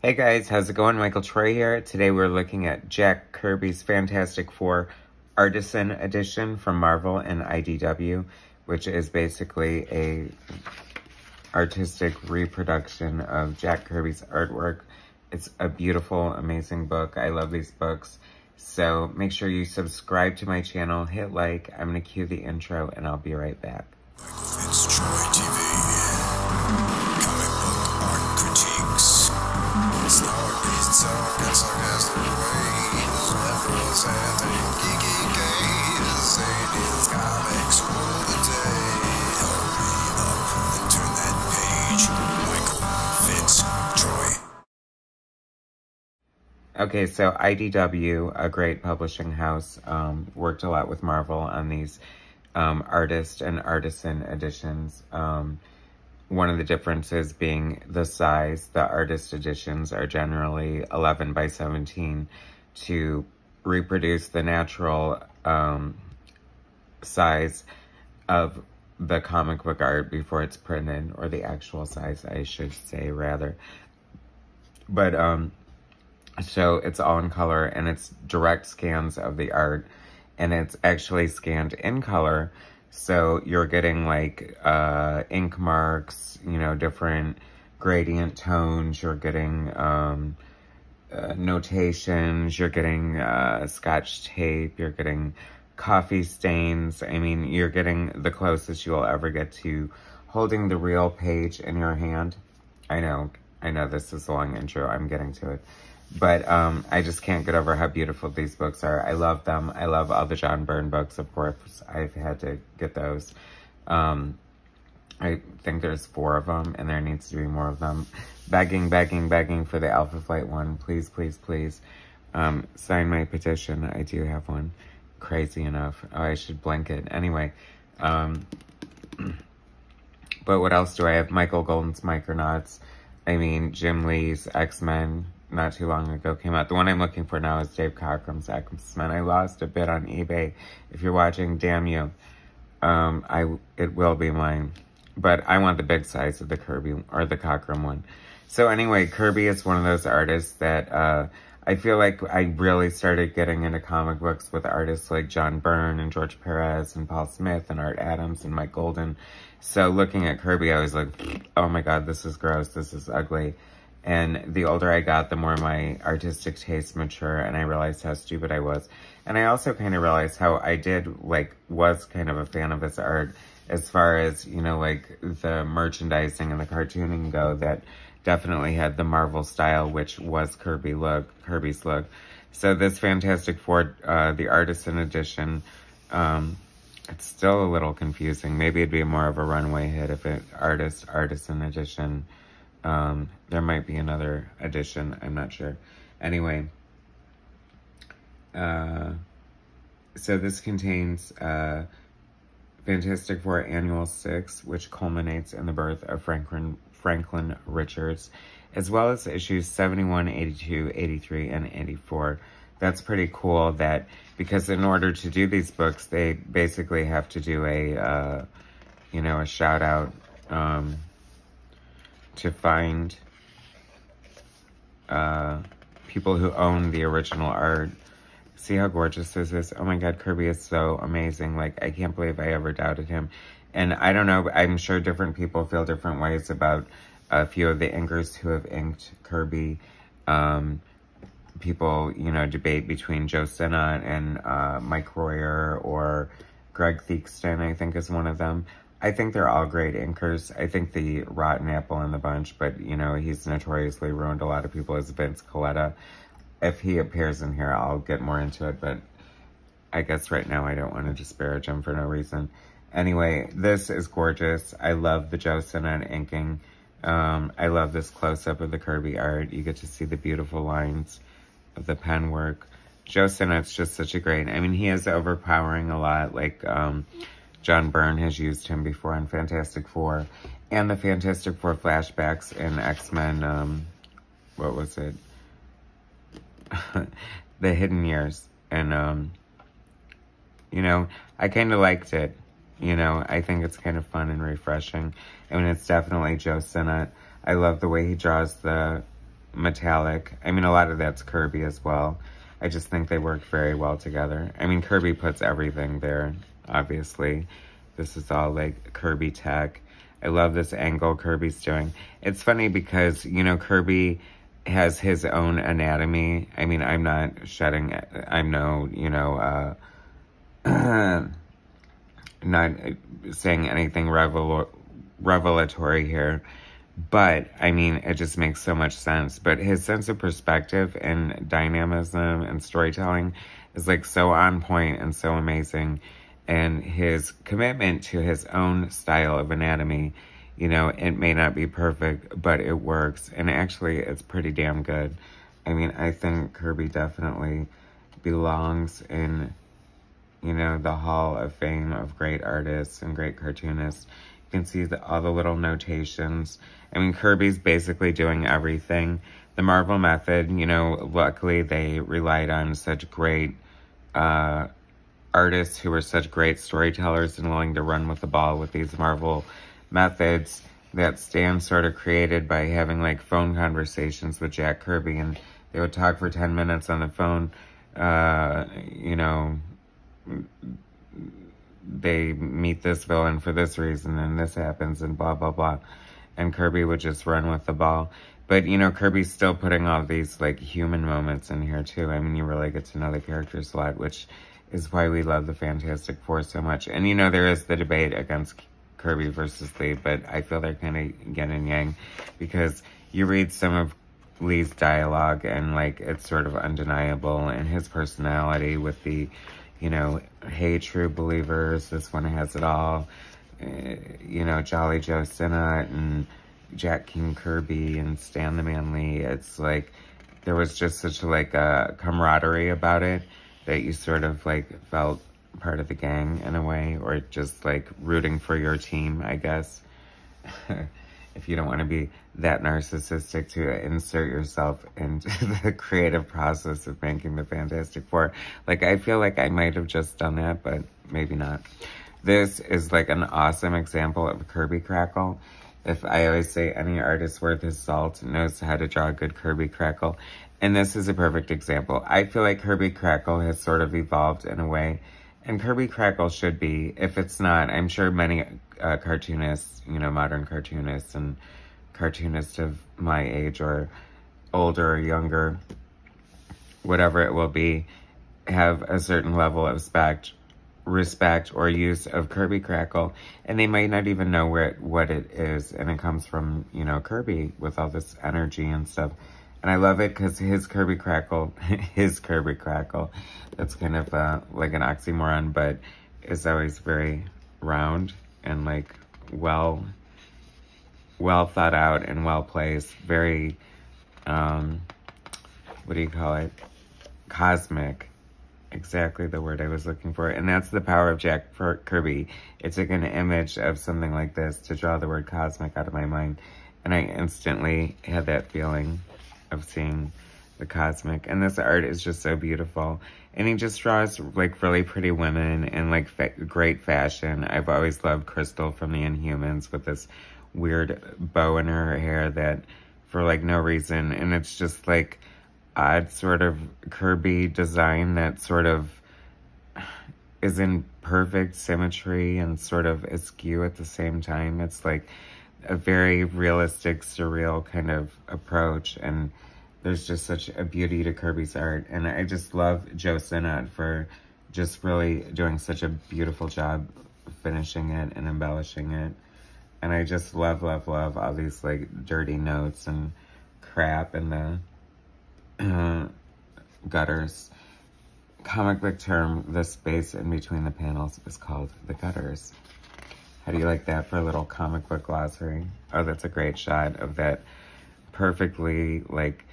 Hey guys, how's it going? Michael Troy here. Today we're looking at Jack Kirby's Fantastic Four Artisan Edition from Marvel and IDW, which is basically a artistic reproduction of Jack Kirby's artwork. It's a beautiful, amazing book. I love these books. So make sure you subscribe to my channel, hit like. I'm going to cue the intro and I'll be right back. MichaelFitzTroytv Comic book art critiques. Stories talk and sarcastic ways. Representing geeky gaze. Aliens, comics, rule the day. Hurry up and turn that page. Michael Fitz Troy. Okay, so IDW, a great publishing house, worked a lot with Marvel on these artist and artisan editions. One of the differences being the size. The artist editions are generally 11 by 17 to reproduce the natural size of the comic book art before it's printed, or the actual size, I should say, rather. But, so it's all in color, and it's direct scans of the art, and it's actually scanned in color. So you're getting like ink marks, you know, different gradient tones. You're getting notations. You're getting scotch tape. You're getting coffee stains. I mean, you're getting the closest you'll ever get to holding the real page in your hand. I know this is a long intro. I'm getting to it. But I just can't get over how beautiful these books are. I love them. I love all the John Byrne books, of course. I've had to get those. I think there's 4 of them, and there needs to be more of them. Begging for the Alpha Flight one. Please, please, please. Sign my petition. I do have one. Crazy enough. Oh, I should blank it. Anyway. But what else do I have? Michael Golden's Micronauts. I mean, Jim Lee's X-Men. Not too long ago came out. The one I'm looking for now is Dave Cockrum's X-Men. I lost a bit on eBay. If you're watching, damn you. It will be mine. But I want the big size of the Kirby, or the Cockrum one. So anyway, Kirby is one of those artists that, I feel like I really started getting into comic books with artists like John Byrne and George Perez and Paul Smith and Art Adams and Mike Golden. So looking at Kirby, I was like, oh my God, this is gross. This is ugly. And the older I got, the more my artistic tastes mature, and I realized how stupid I was. And I also kind of realized how I was kind of a fan of his art, as far as, you know, like the merchandising and the cartooning go, that definitely had the Marvel style, which was Kirby's look. So this Fantastic Four, the Artisan Edition, it's still a little confusing. Maybe it'd be more of a runway hit if it Artisan Edition. There might be another edition, I'm not sure. Anyway, so this contains Fantastic Four Annual 6, which culminates in the birth of Franklin Richards, as well as issues 71, 82, 83, and 84. That's pretty cool, that because in order to do these books, they basically have to do a, you know, a shout out, to find people who own the original art. See how gorgeous this is? Oh my God, Kirby is so amazing. Like, I can't believe I ever doubted him. And I don't know, I'm sure different people feel different ways about a few of the inkers who have inked Kirby. People, you know, debate between Joe Sinnott and Mike Royer, or Greg Theakston, I think, is one of them. I think they're all great inkers. I think the rotten apple in the bunch, but, you know, he's notoriously ruined a lot of people, is Vince Colletta. If he appears in here, I'll get more into it, but I guess right now I don't want to disparage him for no reason. Anyway, this is gorgeous. I love the Joe Sinnott inking. I love this close-up of the Kirby art. You get to see the beautiful lines of the pen work. Joe Sinnott's just such a great... I mean, he is overpowering a lot, like... John Byrne has used him before in Fantastic Four, and the Fantastic Four flashbacks in X-Men, what was it? The Hidden Years. And, you know, I kind of liked it. You know, I think it's kind of fun and refreshing. I mean, it's definitely Joe Sinnott. I love the way he draws the metallic. I mean, a lot of that's Kirby as well. I just think they work very well together. I mean, Kirby puts everything there, obviously. This is all like Kirby tech. I love this angle Kirby's doing. It's funny because, you know, Kirby has his own anatomy. I mean, I'm not shedding, I'm no, you know, not saying anything revelatory here, but I mean, it just makes so much sense. But his sense of perspective and dynamism and storytelling is like so on point and so amazing. And his commitment to his own style of anatomy, you know, it may not be perfect, but it works. And actually, it's pretty damn good. I mean, I think Kirby definitely belongs in, you know, the Hall of Fame of great artists and great cartoonists. You can see all the little notations. I mean, Kirby's basically doing everything. The Marvel method, you know, luckily they relied on such great artists who were such great storytellers and willing to run with the ball with these Marvel methods that Stan sort of created by having like phone conversations with Jack Kirby, and they would talk for 10 minutes on the phone. You know, they meet this villain for this reason and this happens and blah, blah, blah. And Kirby would just run with the ball. But, you know, Kirby's still putting all these like human moments in here too. I mean, you really get to know the characters a lot, which is why we love the Fantastic Four so much. And, you know, there is the debate against Kirby versus Lee, but I feel they're kind of yin and yang, because you read some of Lee's dialogue and, like, it's sort of undeniable, and his personality with the, you know, hey, true believers, this one has it all, you know, Jolly Joe Sinnott and Jack King Kirby and Stan the Man Lee. It's like, there was just such, like, a camaraderie about it that you sort of, like, felt part of the gang in a way, or just, like, rooting for your team, I guess. If you don't want to be that narcissistic to insert yourself into the creative process of making the Fantastic Four. Like, I feel like I might have just done that, but maybe not. This is, like, an awesome example of Kirby Crackle. If I always say any artist worth his salt knows how to draw a good Kirby Crackle. And this is a perfect example. I feel like Kirby Crackle has sort of evolved in a way. And Kirby Crackle should be. If it's not, I'm sure many cartoonists, you know, modern cartoonists and cartoonists of my age or older or younger, whatever it will be, have a certain level of respect or use of Kirby Crackle. And they might not even know what it is. And it comes from, you know, Kirby with all this energy and stuff. And I love it because his Kirby Crackle, that's kind of like an oxymoron, but is always very round and like well thought out and well placed. Very, what do you call it? Cosmic. Exactly the word I was looking for. And that's the power of Jack Kirby. It took an image of something like this to draw the word cosmic out of my mind. And I instantly had that feeling of seeing the cosmic. And this art is just so beautiful. And he just draws like really pretty women in like great fashion. I've always loved Crystal from the Inhumans with this weird bow in her hair that for like no reason. And it's just like odd sort of Kirby design that sort of is in perfect symmetry and sort of askew at the same time. It's like a very realistic, surreal kind of approach, and there's just such a beauty to Kirby's art. And I just love Joe Sinnott for just really doing such a beautiful job finishing it and embellishing it. And I just love, love, love all these like dirty notes and crap in the gutters. Comic book term, the space in between the panels is called the gutters. How do you like that for a little comic book glossary? Oh, that's a great shot of that perfectly, like,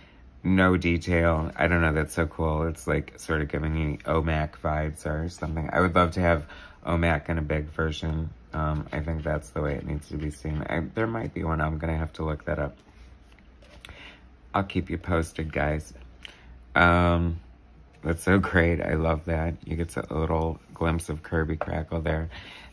no detail. I don't know, that's so cool. It's like sort of giving me OMAC vibes or something. I would love to have OMAC in a big version. I think that's the way it needs to be seen. There might be one. I'm going to have to look that up. I'll keep you posted, guys. That's so great. I love that. You get a little glimpse of Kirby Crackle there.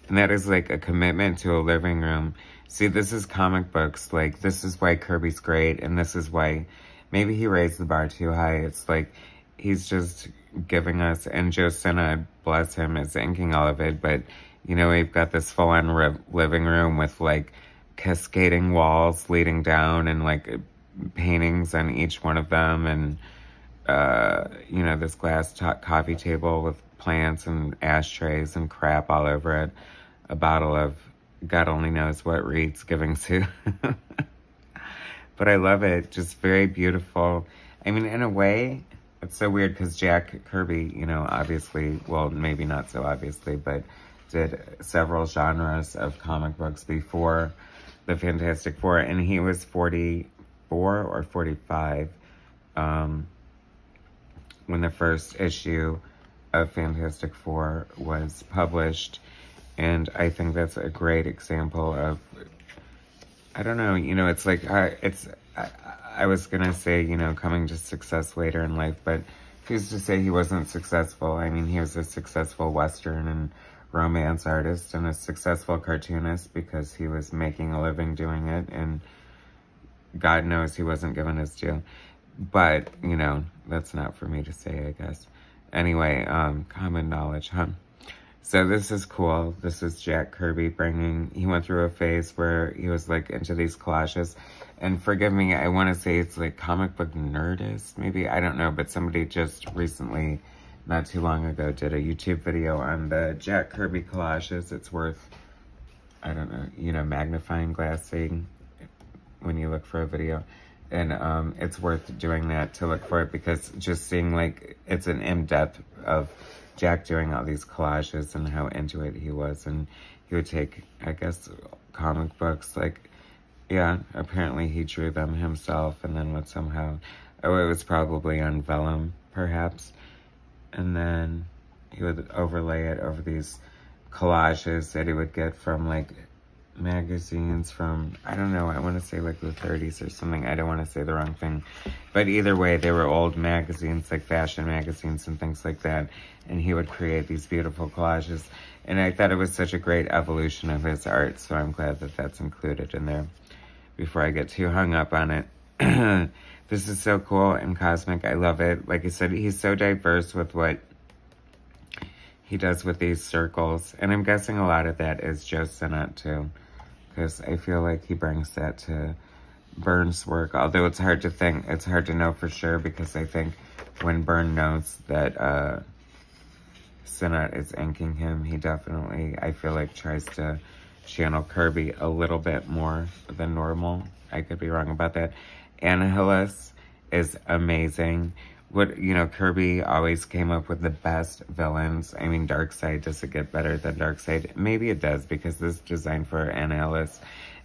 And that is like a commitment to a living room. See, this is comic books. Like, this is why Kirby's great. And this is why maybe he raised the bar too high. It's like, he's just giving us, and Joe Sinna, bless him, is inking all of it, but, you know, we've got this full-on living room with, like, cascading walls leading down and, like, paintings on each one of them, and, you know, this glass coffee table with plants and ashtrays and crap all over it. A bottle of God only knows what Reed's giving to. But I love it. Just very beautiful. I mean, in a way, it's so weird because Jack Kirby, you know, obviously, well, maybe not so obviously, but did several genres of comic books before the Fantastic Four, and he was 44 or 45 when the first issue of Fantastic Four was published. And I think that's a great example of, I don't know, you know, it's like, I was going to say, you know, coming to success later in life, but who's to say he wasn't successful? I mean, he was a successful Western and romance artist and a successful cartoonist because he was making a living doing it, and God knows he wasn't given his due. But, you know, that's not for me to say, I guess. Anyway, common knowledge, huh? So this is cool. This is Jack Kirby he went through a phase where he was like into these collages. And forgive me, I want to say it's like Comic Book Nerdist, maybe, I don't know. But somebody just recently, not too long ago, did a YouTube video on the Jack Kirby collages. It's worth, I don't know, you know, magnifying glassing when you look for a video. And it's worth doing that to look for it, because just seeing, like, it's an in-depth of Jack doing all these collages and how into it he was. And he would take, I guess, comic books, like, yeah, apparently he drew them himself and then would somehow, oh, it was probably on vellum, perhaps. And then he would overlay it over these collages that he would get from, like, magazines from, I don't know, I want to say like the 30s or something. I don't want to say the wrong thing. But either way, they were old magazines, like fashion magazines and things like that. And he would create these beautiful collages. And I thought it was such a great evolution of his art. So I'm glad that that's included in there before I get too hung up on it. This is so cool and cosmic. I love it. Like I said, he's so diverse with what he does with these circles. And I'm guessing a lot of that is Joe Sinnott too, because I feel like he brings that to Byrne's work. Although it's hard to think, it's hard to know for sure, because I think when Byrne knows that Sinnott is inking him, he definitely, I feel like, tries to channel Kirby a little bit more than normal. I could be wrong about that. Annihilus is amazing. What, you know, Kirby always came up with the best villains. I mean, Darkseid, does it get better than Darkseid? Maybe it does, because this design for Annihilus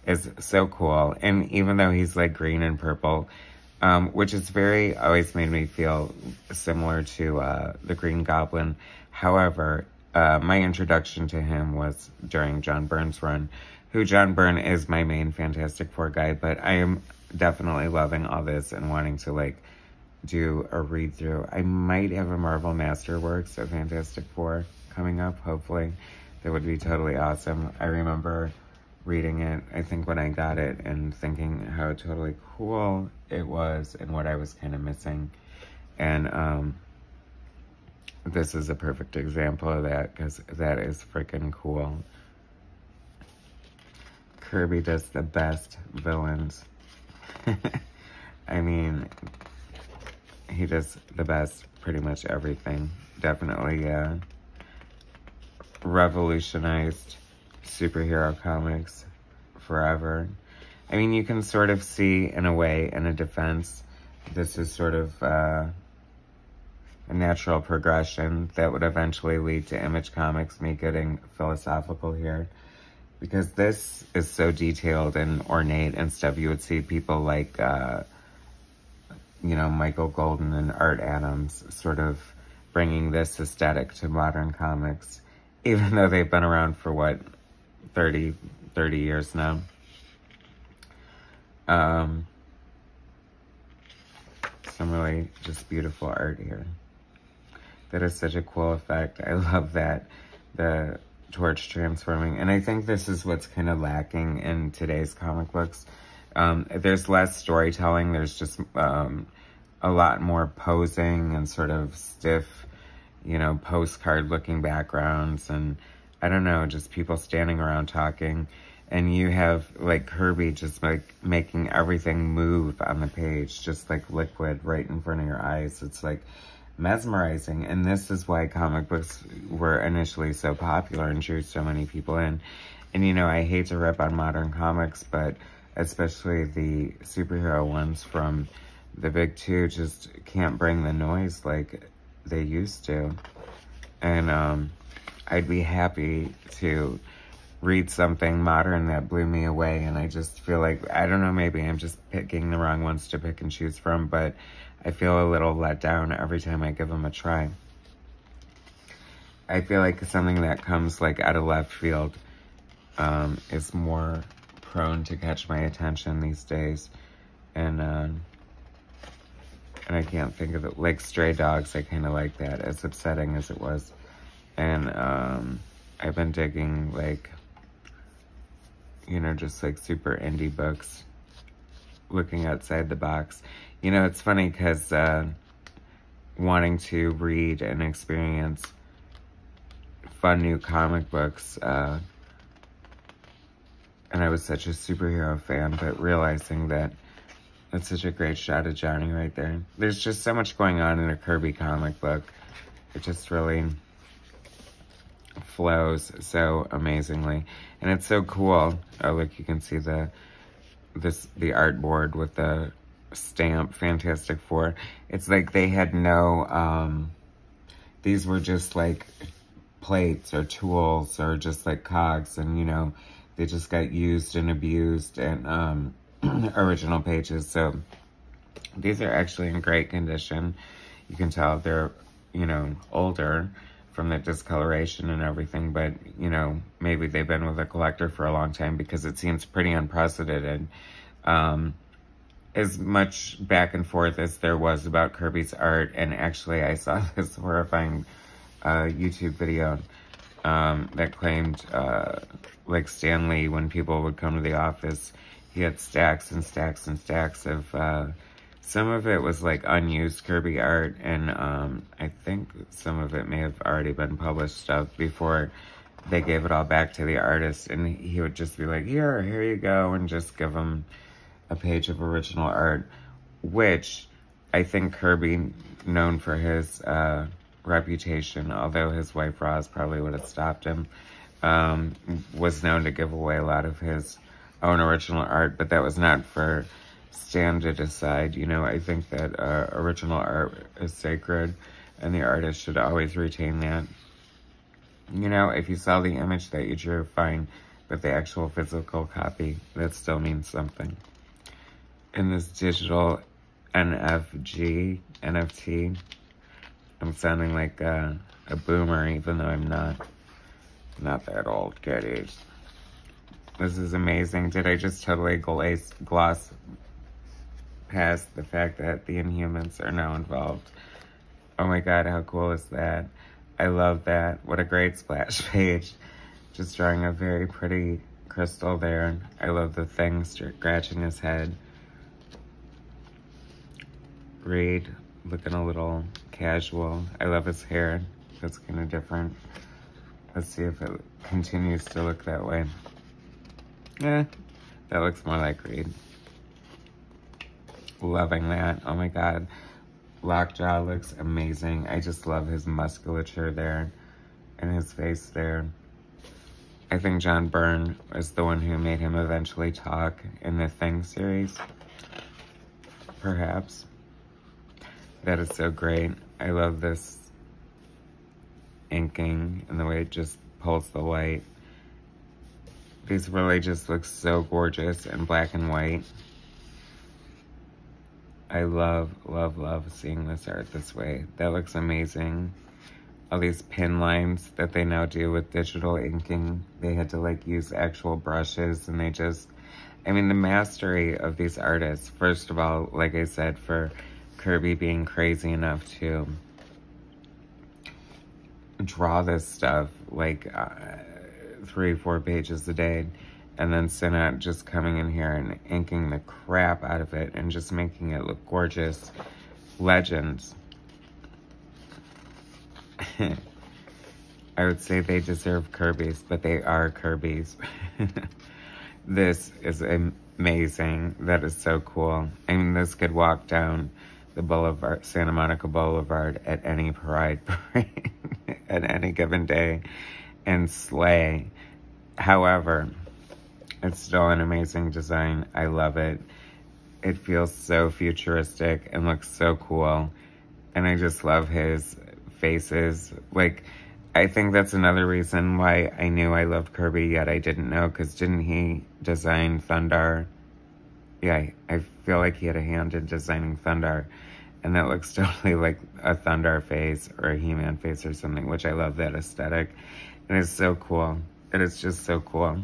is so cool. And even though he's like green and purple, which is always made me feel similar to the Green Goblin. However, my introduction to him was during John Byrne's run, who John Byrne is my main Fantastic Four guy, but I am definitely loving all this and wanting to, like, do a read-through. I might have a Marvel Masterworks of Fantastic Four coming up, hopefully. That would be totally awesome. I remember reading it, I think, when I got it, and thinking how totally cool it was and what I was kind of missing. And this is a perfect example of that, because that is freaking cool. Kirby does the best villains. I mean, he does the best pretty much everything. Definitely, yeah. Revolutionized superhero comics forever. I mean, you can sort of see, in a way, in a defense, this is sort of a natural progression that would eventually lead to Image Comics, me getting philosophical here. Because this is so detailed and ornate and stuff. You would see people like, you know, Michael Golden and Art Adams sort of bringing this aesthetic to modern comics, even though they've been around for, what, 30 years now. Some really just beautiful art here. That is such a cool effect. I love that. The torch transforming. And I think this is what's kind of lacking in today's comic books. There's less storytelling. There's just a lot more posing and sort of stiff, you know, postcard-looking backgrounds. And I don't know, just people standing around talking. And you have, like, Kirby just, like, making everything move on the page, just, like, liquid right in front of your eyes. It's, like, mesmerizing. And this is why comic books were initially so popular and drew so many people in. And, you know, I hate to rip on modern comics, but especially the superhero ones from the big two just can't bring the noise like they used to. And I'd be happy to read something modern that blew me away, and I just feel like, I don't know, maybe I'm just picking the wrong ones to pick and choose from, but I feel a little let down every time I give them a try. I feel like something that comes like out of left field is more prone to catch my attention these days, and I can't think of it. Like Stray Dogs, I kind of like that, as upsetting as it was. And I've been digging, like, you know, just like super indie books, looking outside the box. You know, it's funny because wanting to read and experience fun new comic books, and I was such a superhero fan, but realizing that that's such a great shot of Johnny right there. There's just so much going on in a Kirby comic book. It just really flows so amazingly, and it's so cool. Oh, look, you can see the artboard with the stamp Fantastic Four. It's like they had no these were just like plates or tools or just like cogs, and you know, they just got used and abused and original pages. So these are actually in great condition. You can tell they're, you know, older from the discoloration and everything, but, you know, maybe they've been with a collector for a long time, because it seems pretty unprecedented. As much back and forth as there was about Kirby's art, and actually I saw this horrifying YouTube video that claimed, like Stan Lee, when people would come to the office, he had stacks and stacks and stacks of, some of it was like unused Kirby art, and I think some of it may have already been published stuff before they gave it all back to the artist, and he would just be like, here you go, and just give him a page of original art, which I think Kirby, known for his reputation, although his wife Roz probably would have stopped him, was known to give away a lot of his own original art, but that was not for Stan to decide. You know, I think that original art is sacred, and the artist should always retain that. You know, if you sell the image that you drew, fine, but the actual physical copy, that still means something. In this digital NFT, I'm sounding like a boomer, even though I'm not that old, kiddies. This is amazing. Did I just totally gloss past the fact that the Inhumans are now involved? Oh my god, how cool is that? I love that. What a great splash page. Just drawing a very pretty crystal there. I love the thing scratching his head. Reed looking a little casual. I love his hair. That's kind of different. Let's see if it continues to look that way. Yeah, that looks more like Reed. Loving that. Oh my god. Lockjaw looks amazing. I just love his musculature there and his face there. I think John Byrne is the one who made him eventually talk in the Thing series. Perhaps. That is so great. I love this inking and the way it just pulls the light. These really just look so gorgeous in black and white. I love, love, love seeing this art this way. That looks amazing. All these pin lines that they now do with digital inking. They had to like use actual brushes, and they just, I mean, the mastery of these artists. First of all, like I said, for Kirby being crazy enough to draw this stuff like 3 or 4 pages a day, And then Sinnott just coming in here and inking the crap out of it and just making it look gorgeous. Legends. I would say they deserve Kirby's, but they are Kirby's. This is amazing. That is so cool. I mean, this could walk down the Boulevard, Santa Monica Boulevard at any parade at any given day and slay. However, it's still an amazing design. I love it. It feels so futuristic and looks so cool. And I just love his faces. Like, I think that's another reason why I knew I loved Kirby, yet I didn't know, because didn't he design Thundar? Yeah, I feel like he had a hand in designing Thundar. And that looks totally like a Thundar face or a He-Man face or something, which I love that aesthetic. And it's so cool. It is just so cool.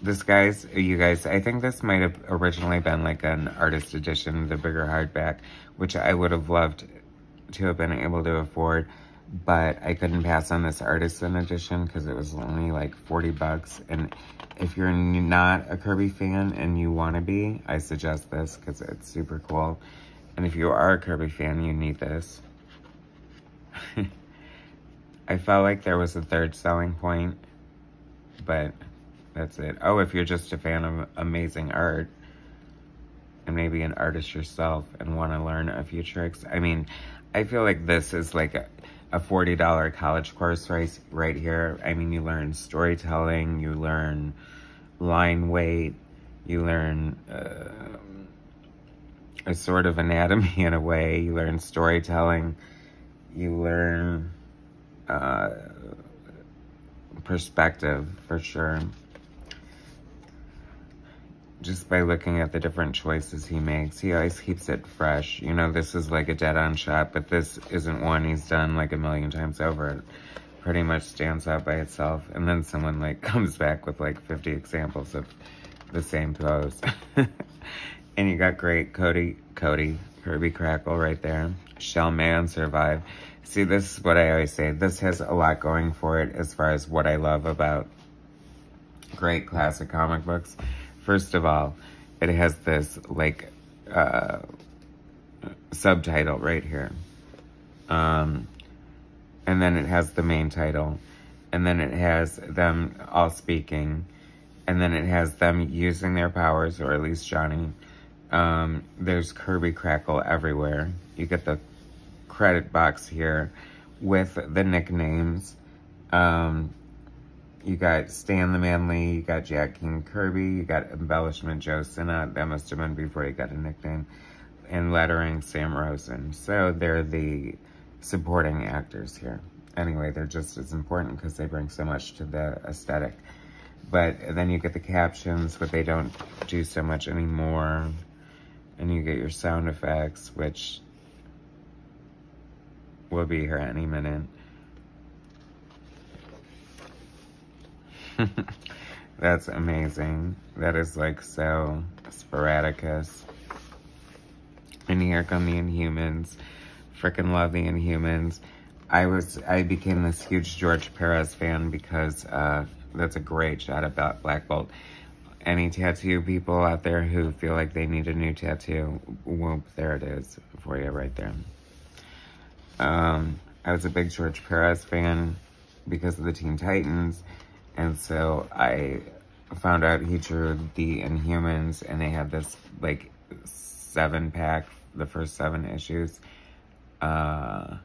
This guy's, you guys, I think this might have originally been like an artist edition, the bigger hardback, which I would have loved to have been able to afford, but I couldn't pass on this Artisan edition because it was only like 40 bucks. And if you're not a Kirby fan and you want to be, I suggest this because it's super cool. And if you are a Kirby fan, you need this. I felt like there was a third selling point, but that's it. Oh, if you're just a fan of amazing art and maybe an artist yourself and want to learn a few tricks. I mean, I feel like this is like a $40 college course right here. I mean, you learn storytelling, you learn line weight, you learn a sort of anatomy in a way, you learn storytelling, you learn perspective for sure. Just by looking at the different choices he makes. He always keeps it fresh. You know, this is like a dead-on shot, but this isn't one he's done like a million times over. It pretty much stands out by itself. And then someone like comes back with like 50 examples of the same pose. And you got great Kirby Crackle right there. Shall Man Survive? See, this is what I always say. This has a lot going for it as far as what I love about great classic comic books. First of all, it has this, like, subtitle right here. And then it has the main title. And then it has them all speaking. And then it has them using their powers, or at least Johnny. There's Kirby Crackle everywhere. You get the credit box here with the nicknames. You got Stan the Manly, you got Jack King Kirby, you got Embellishment Joe Sinnott, that must have been before he got a nickname, and lettering Sam Rosen. So they're the supporting actors here. Anyway, they're just as important because they bring so much to the aesthetic. But then you get the captions, but they don't do so much anymore. And you get your sound effects, which will be here any minute. That's amazing. That is like so sporadicus. And here come the Inhumans. Frickin' love the Inhumans. I became this huge George Perez fan because that's a great shot of Black Bolt. Any tattoo people out there who feel like they need a new tattoo, whoop, there it is for you right there. I was a big George Perez fan because of the Teen Titans. And so I found out he drew the Inhumans, and they had this, like, 7-pack, the first 7 issues, for,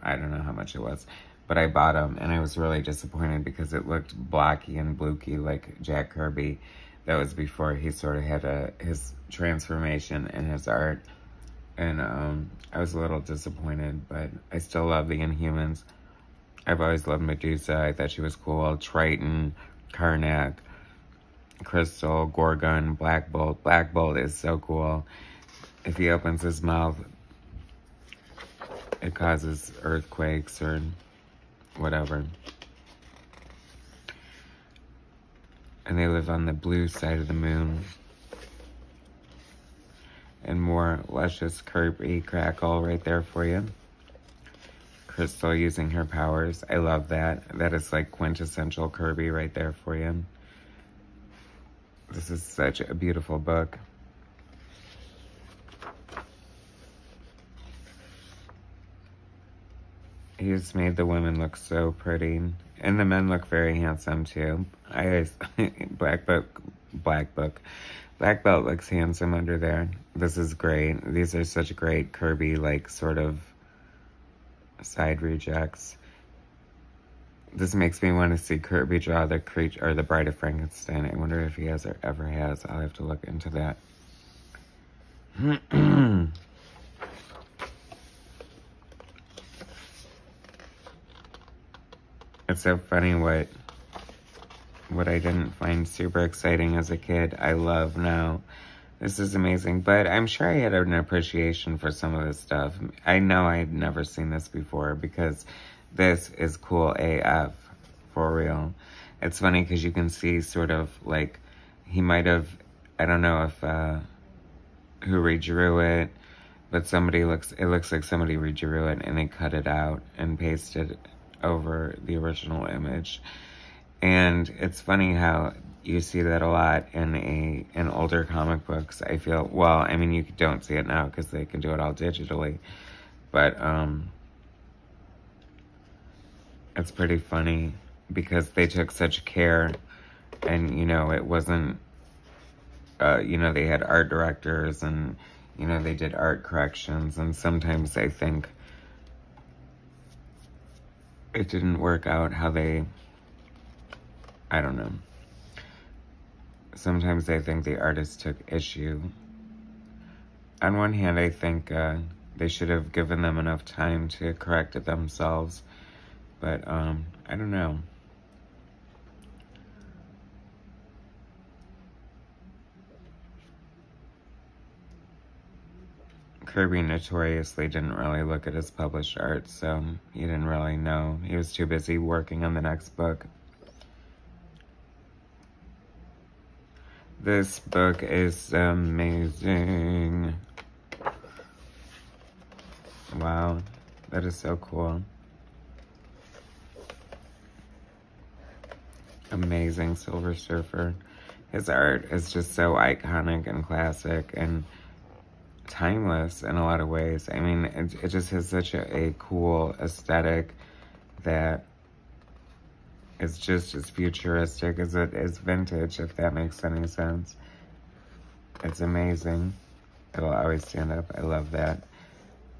I don't know how much it was, but I bought them, and I was really disappointed because it looked blocky and blooky like Jack Kirby. That was before he sort of had his transformation in his art, and I was a little disappointed, but I still love the Inhumans. I've always loved Medusa. I thought she was cool. Triton, Karnak, Crystal, Gorgon, Black Bolt. Black Bolt is so cool. If he opens his mouth, it causes earthquakes or whatever. And they live on the blue side of the moon. And more luscious Kirby Crackle right there for you. crystal using her powers. I love that. That is like quintessential Kirby right there for you. This is such a beautiful book. He just made the women look so pretty. And the men look very handsome too. I always, Black Belt looks handsome under there. This is great. These are such great Kirby, like, sort of side rejects. This makes me want to see Kirby draw the creature, or the Bride of Frankenstein. I wonder if he has or ever has. I'll have to look into that. It's so funny what I didn't find super exciting as a kid, I love now. This is amazing, but I'm sure I had an appreciation for some of this stuff. I know I had never seen this before because this is cool AF, for real. It's funny because you can see sort of like, he might have, I don't know if, who redrew it, but it looks like somebody redrew it and they cut it out and pasted it over the original image. And it's funny how you see that a lot in older comic books, I feel. Well, I mean, you don't see it now because they can do it all digitally. But it's pretty funny because they took such care, and, you know, it wasn't, you know, they had art directors and, you know, they did art corrections, and sometimes I think it didn't work out how they, I don't know. Sometimes I think the artist took issue. On one hand, I think they should have given them enough time to correct it themselves. But, I don't know. Kirby notoriously didn't really look at his published art, so he didn't really know. He was too busy working on the next book. This book is amazing. Wow, that is so cool. Amazing Silver Surfer. His art is just so iconic and classic and timeless in a lot of ways. I mean, it just has such a cool aesthetic that is just as futuristic as it is vintage, if that makes any sense. It's amazing. It'll always stand up. I love that.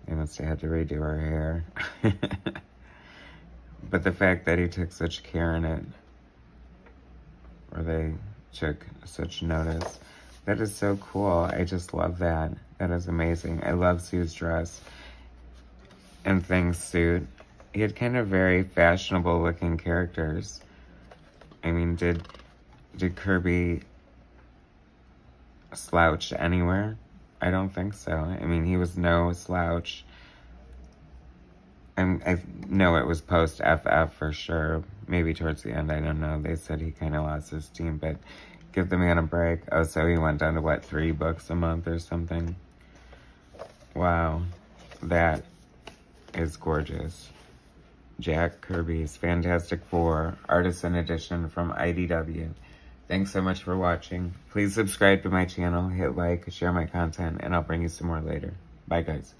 They must have had to redo her hair. But the fact that he took such care in it, or they took such notice, that is so cool. I just love that. That is amazing. I love Sue's dress and Thing's suit. He had kind of very fashionable looking characters. I mean, did Kirby slouch anywhere? I don't think so. I mean, he was no slouch. I know it was post FF for sure. Maybe towards the end, I don't know. They said he kind of lost his steam, but give the man a break. Oh, so he went down to, what, 3 books a month or something? Wow. That is gorgeous. Jack Kirby's Fantastic Four Artisan Edition from IDW. Thanks so much for watching. Please subscribe to my channel, hit like, share my content, and I'll bring you some more later. Bye, guys.